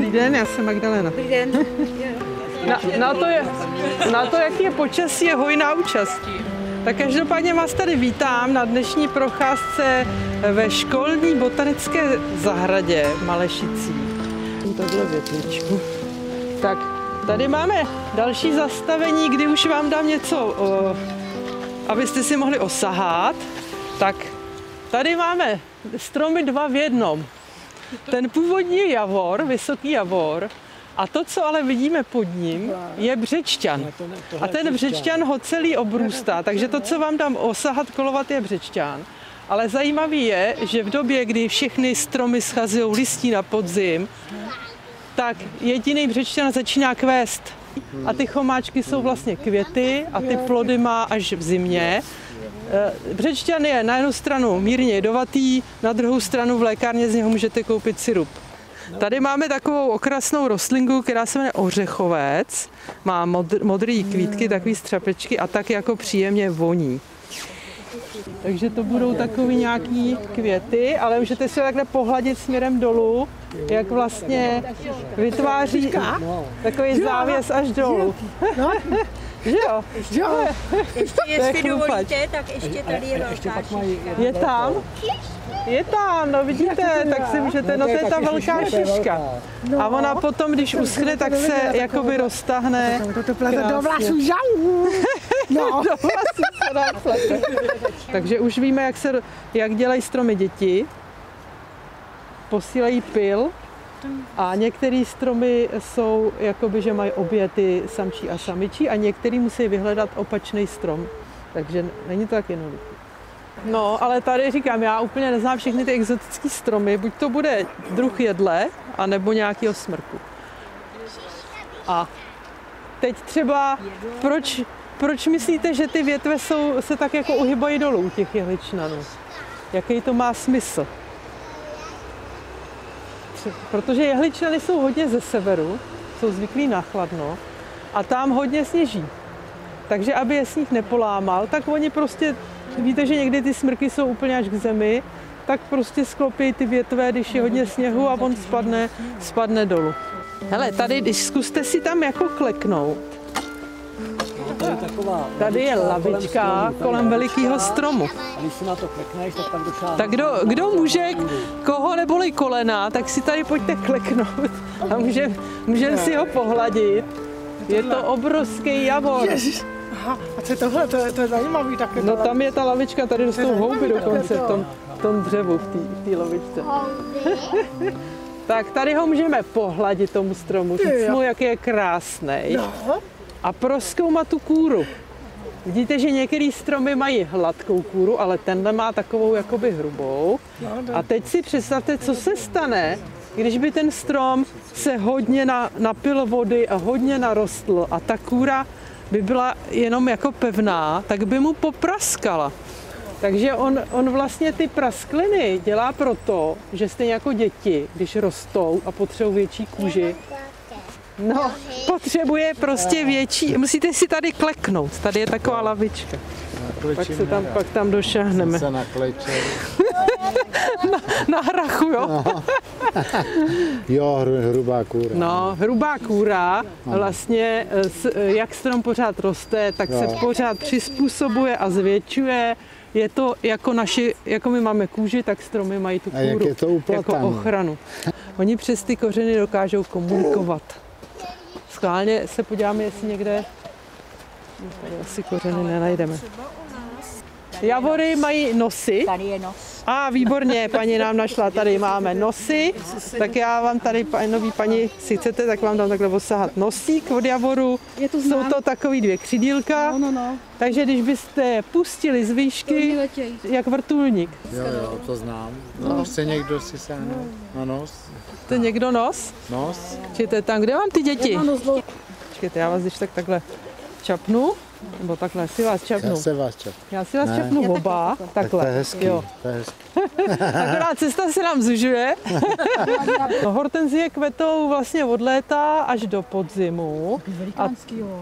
Dobrý den, já jsem Magdalena. Dobrý den. Na to, jaký je počasí, je hojná účastí. Tak každopádně vás tady vítám na dnešní procházce ve školní botanické zahradě v Malešicích. Takhle větvičku. Tak, tady máme další zastavení, kdy už vám dám něco, abyste si mohli osahat. Tak, tady máme stromy 2 v jednom. Ten původní javor, vysoký javor, a to, co ale vidíme pod ním, je břečťan. A ten břečťan ho celý obrůstá, takže to, co vám dám osahat, kolovat, je břečťan. Ale zajímavý je, že v době, kdy všechny stromy schazují listí na podzim, tak jediný břečťan začíná kvést. A ty chomáčky jsou vlastně květy a ty plody má až v zimě. Břečťan je na jednu stranu mírně jedovatý, na druhou stranu v lékárně z něho můžete koupit sirup. Tady máme takovou okrasnou rostlinku, která se jmenuje ořechovec. Má modré kvítky, takové střapečky a tak jako příjemně voní. Takže to budou takový nějaký květy, ale můžete si ho takhle pohladit směrem dolů, jak vlastně vytváří takový závěs až dolů. Že jo? Ještě jestli dovolíte, tak ještě tady je velká šiška. Je tam? Je tam, no vidíte, tak si můžete, no to je ta velká šiška. A ona potom, když uschne, tak se jakoby roztahne. To plete do vlasů žalů. No. Do vlasů se nám plete. Takže už víme, jak dělají stromy děti. Posílají pyl. A některé stromy jsou, jakoby, že mají obě ty samčí a samičí a některý musí vyhledat opačný strom. Takže není to tak jednoduché. No, ale tady říkám, já úplně neznám všechny ty exotické stromy, buď to bude druh jedle, anebo nějakého smrku. A teď třeba, proč myslíte, že ty větve se tak jako uhybají dolů u těch jehličnanů? Jaký to má smysl? Protože jehličnany jsou hodně ze severu, jsou zvyklí na chladno a tam hodně sněží. Takže aby je sníh nepolámal, tak oni prostě, víte, že někdy ty smrky jsou úplně až k zemi, tak prostě sklopí ty větve, když je hodně sněhu a on spadne dolů. Hele, tady zkuste si tam jako kleknout. Tady je lavička kolem velikého stromu. Tak kdo může, koho nebolí kolena, tak si tady pojďte kleknout a můžeme si ho pohladit. Je to obrovský javor. Aha, a co je tohle? To je zajímavý taky. No tam je ta lavička, tady rostou houby dokonce v tom dřevu, v té lavičce. Tak tady ho můžeme pohladit tomu stromu, říct mu, jak je krásnej. A prozkoumat tu kůru. Vidíte, že některé stromy mají hladkou kůru, ale tenhle má takovou jakoby hrubou. A teď si představte, co se stane, když by ten strom se hodně napil vody a hodně narostl a ta kůra by byla jenom jako pevná, tak by mu popraskala. Takže on vlastně ty praskliny dělá proto, že stejně jako děti, když rostou a potřebují větší kůži, no, potřebuje prostě větší, musíte si tady kleknout, tady je taková lavička. Pak tam došáhneme. Na hrachu, jo? No. Jo, hrubá kůra. No, hrubá kůra, vlastně, jak strom pořád roste, tak se pořád přizpůsobuje a zvětšuje. Je to jako my máme kůži, tak stromy mají tu kůru jako ochranu. Oni přes ty kořeny dokážou komunikovat. Schválně se podíváme, jestli někde, tady asi kořeny nenajdeme. Javory mají nosy. Tady je nos. Výborně, paní nám našla, tady máme nosy, tak já vám tady, nový paní, si chcete, tak vám dám takhle osahat nosík od javoru. Jsou to takový 2 křidílka, takže když byste je pustili z výšky, jak vrtulník. Jo, to znám. No, chce někdo si sáhnout na nos? Chce někdo nos? Nos? Číte tam, kde mám ty děti? Počkejte, já vás když takhle čapnu. Nebo takhle, si vás čapnu. Já se vás čap. Já si vás čapnu oba. Takhle. To je hezký, Jo. to je hezký. Akorát cesta se nám zužuje. No, hortenzie kvetou vlastně od léta až do podzimu. A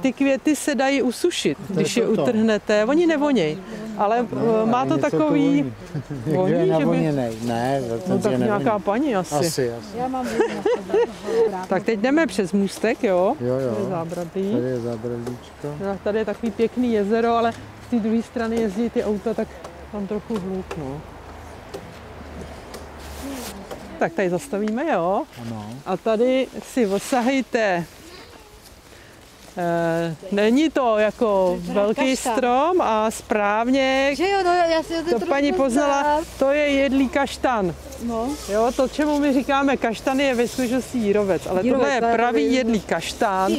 ty květy se dají usušit, když je utrhnete. Oni nevoněj, ale má to takový... Voní, že by... Ne, No tak nějaká paní asi. Asi. Já mám Tak teď jdeme přes můstek, jo? Jo. To je Zábradlí. Tady je Zábradlíčko. Tady je takový pěkný jezero, ale z té druhé strany jezdí ty auta, tak tam trochu hluk, no. Tak tady zastavíme, jo? Ano. A tady si osahejte. Není to jako velký strom a správně, Že jo, no já si to paní poznala, to je jedlý kaštan. No. Jo, to, čemu my říkáme kaštan, je ve skutečnosti jírovec, ale tohle je pravý jedlý kaštan,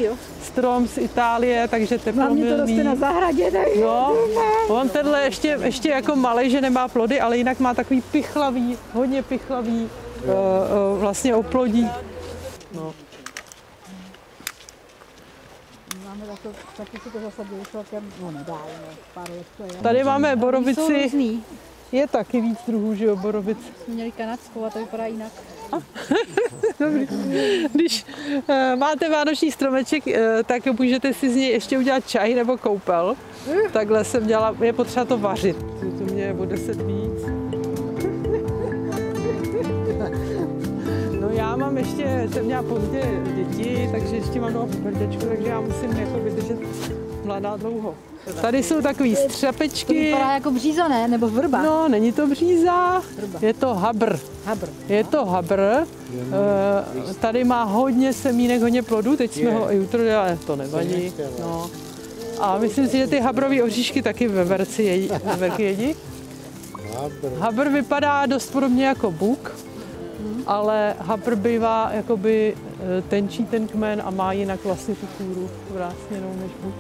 strom z Itálie, takže teplomilný. to roste na zahradě, takže... No, on tenhle ještě jako malej, že nemá plody, ale jinak má takový pichlavý, hodně pichlavý vlastně oplodí. No. Máme taky si to zasadili celkem, no nedávno, pár let to je. Tady máme borovici, Jsou různý. je taky víc druhů, že jo, borovic. Jsme měli kanadskou a to vypadá jinak. Dobrý. Když máte vánoční stromeček, tak můžete si z něj ještě udělat čaj nebo koupel. Takhle jsem dělala, je potřeba to vařit. To mě je o 10 víc. No já mám ještě, jsem měla pozdě děti, takže ještě mám doma pubertěčku, takže já musím jako vydržet mladá dlouho. Tady jsou takový střepečky. To vypadá jako bříza, ne? Nebo vrba? No, není to bříza, je to habr. Je to habr. Tady má hodně semínek, hodně plodů, teď jsme ho i utrli, ale to nevadí. No. A myslím si, že ty habrové oříšky taky veverky jedí. Habr vypadá dost podobně jako buk, ale habr bývá jakoby tenčí ten kmen a má jinak vlastně tu kůru vrásněnou než buk.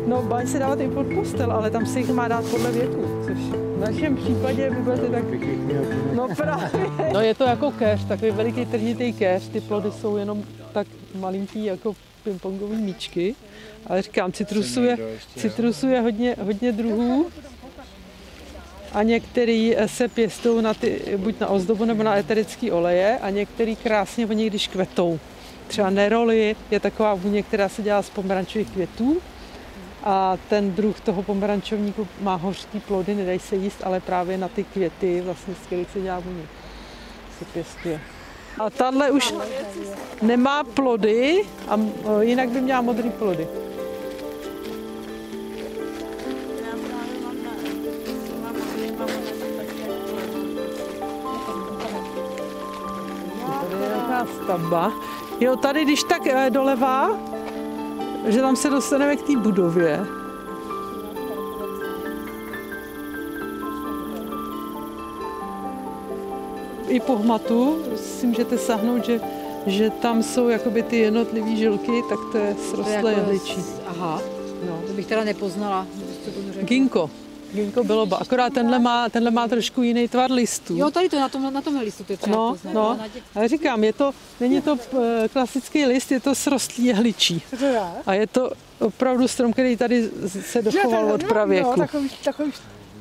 No, mají se dávat i pod postel, ale tam se jich má dát podle věku, což v našem případě vy budete tak... No právě. No je to jako keř, takový veliký trnitý keř, ty plody jsou jenom tak malinký jako pingpongový míčky, ale říkám, citrusu je hodně druhů a některý se pěstují buď na ozdobu nebo na eterické oleje a některý krásně oni když kvetou. Třeba neroli je taková vůně, která se dělá z pomerančových květů. A ten druh toho pomerančovníku má hořký plody, nedají se jíst, ale právě na ty květy, vlastně, z kterých se dělá vůně, se pěstuje. A tahle už nemá plody, a jinak by měla modrý plody. Tady je nějaká stavba. Jo, tady když tak doleva, že tam se dostaneme k té budově. I po hmatu si můžete sahnout, že tam jsou jakoby ty jednotlivé žilky, tak to je srostlé jehličí. Aha, no, to bych teda nepoznala. Ginkgo biloba, akorát tenhle má trošku jiný tvar listů. Jo, tady to na tom listu to je třeba poznat. No, ale říkám, není to klasický list, je to srostlý jehličí. A je to opravdu strom, který tady se dochoval od pravěku.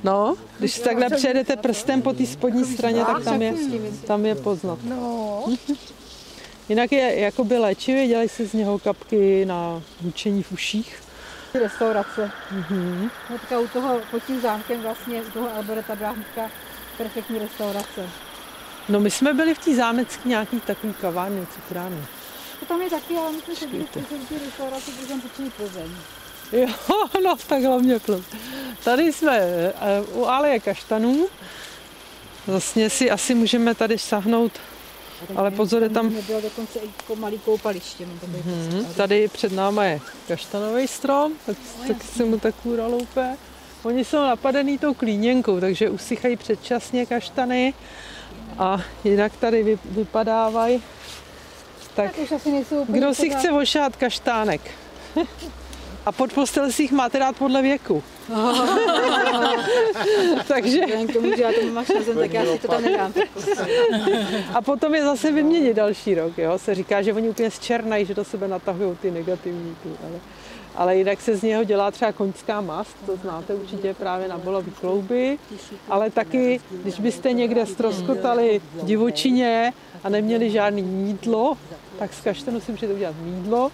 No, když takhle přejedete prstem po té spodní straně, tak tam je poznat. No. Jinak je jakoby léčivý, dělají se z něho kapky na hučení v uších. Restaurace. Hnedka u toho, pod tím zámkem vlastně, u toho Alberta Bráhníka, perfektní restaurace. No my jsme byli v té zámecké nějaký takový kavárně, cukrárny. To tam je taky, ale myslím, že byli v té restauraci, protože tam točili Plzeň. Jo, no tak hlavně Plzeň. Tady jsme u aleje kaštanů. Vlastně si asi můžeme tady sáhnout, ale pozor, je tam... Nebylo dokonce i malý koupaliště. Tady před náma je kaštanový strom, tak se mu ta kůra loupe. Oni jsou napadený tou klíněnkou, takže usychají předčasně kaštany a jinak tady vypadávají. Tak kdo si chce ošát kaštánek? A pod postel si jich máte dát podle věku. Takže... K tomu, že já to máš na zem, tak já si to tam nedám. A potom je zase vyměnit další rok. Jo? Se říká, že oni úplně zčernají, že do sebe natahují ty negativní. Ale Ale jinak se z něho dělá třeba koňská mast, to znáte určitě právě na bolový klouby, ale taky, když byste někde ztroskotali v divočině a neměli žádný mýdlo, tak z kaštanu si můžete udělat mýdlo.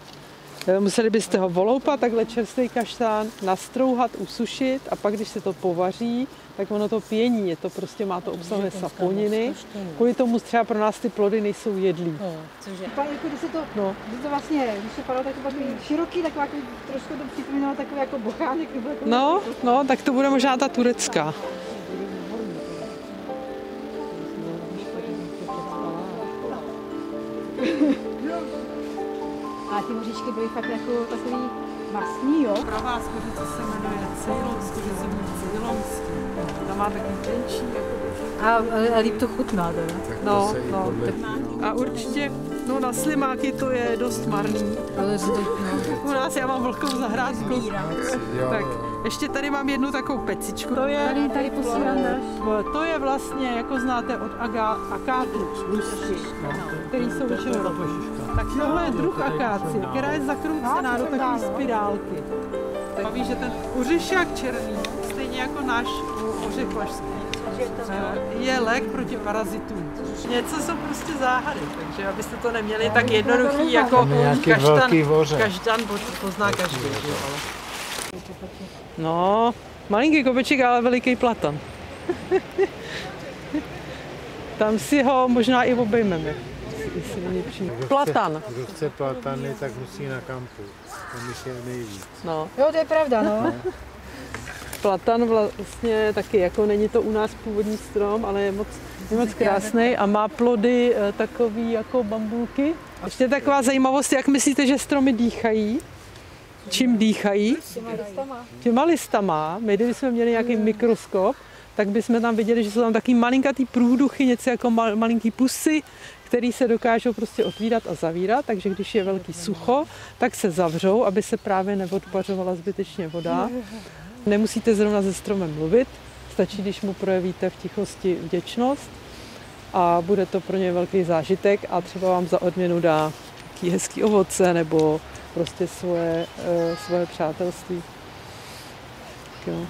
Museli byste ho voloupat, takhle čerstvý kaštán, nastrouhat, usušit a pak, když se to povaří, tak ono to pění, je to prostě, má to obsahuje saponiny. Kvůli tomu třeba pro nás ty plody nejsou jedlí. Jako, když to vlastně, když se padalo takový široký, taková trošku to připomínalo takový jako bochánek. No, tak to bude možná ta turecká. A ty moříčky byly fakt jako takový masný, jo? Pravá skořice se jmenuje ceylonský, že se jmenuje ceylonský. Ta má taky tenčí. A líp to chutná, teda. No. A určitě, na slimáky to je dost marný. U nás já mám vlhkou zahrádku. Tak, ještě tady mám jednu takovou pecičku. To je, Tady posílám další. to je vlastně, jako znáte, od akátu, lusky, který jsou většinou. Tak tohle je druh akácie, která je zakroucená do takové spirálky. Tak víš, že ten ořešák černý, stejně jako náš ořech vlašský, je lék proti parazitům. Něco jsou prostě záhady, takže abyste to neměli tak jednoduchý jako kaštan pozná každý. No, malinký kopeček, ale veliký platan. Tam si ho možná i obejmeme. Platan. Kdo chce platany, tak musí na kampu. Tam jich je nejvíc. No. Jo, to je pravda, no. Platan vlastně taky, jako není to u nás původní strom, ale je moc krásný a má plody takový jako bambulky. Ještě taková zajímavost, jak myslíte, že stromy dýchají? Čím dýchají? Těma listama. My, kdybychom měli nějaký mikroskop, tak bychom tam viděli, že jsou tam taky malinkatý průduchy, něco jako malinký pusy, který se dokážou prostě otvírat a zavírat, takže když je velký sucho, tak se zavřou, aby se právě neodpařovala zbytečně voda. Nemusíte zrovna se stromem mluvit, stačí, když mu projevíte v tichosti vděčnost a bude to pro ně velký zážitek a třeba vám za odměnu dá taký hezký ovoce nebo prostě svoje přátelství. Tak jo.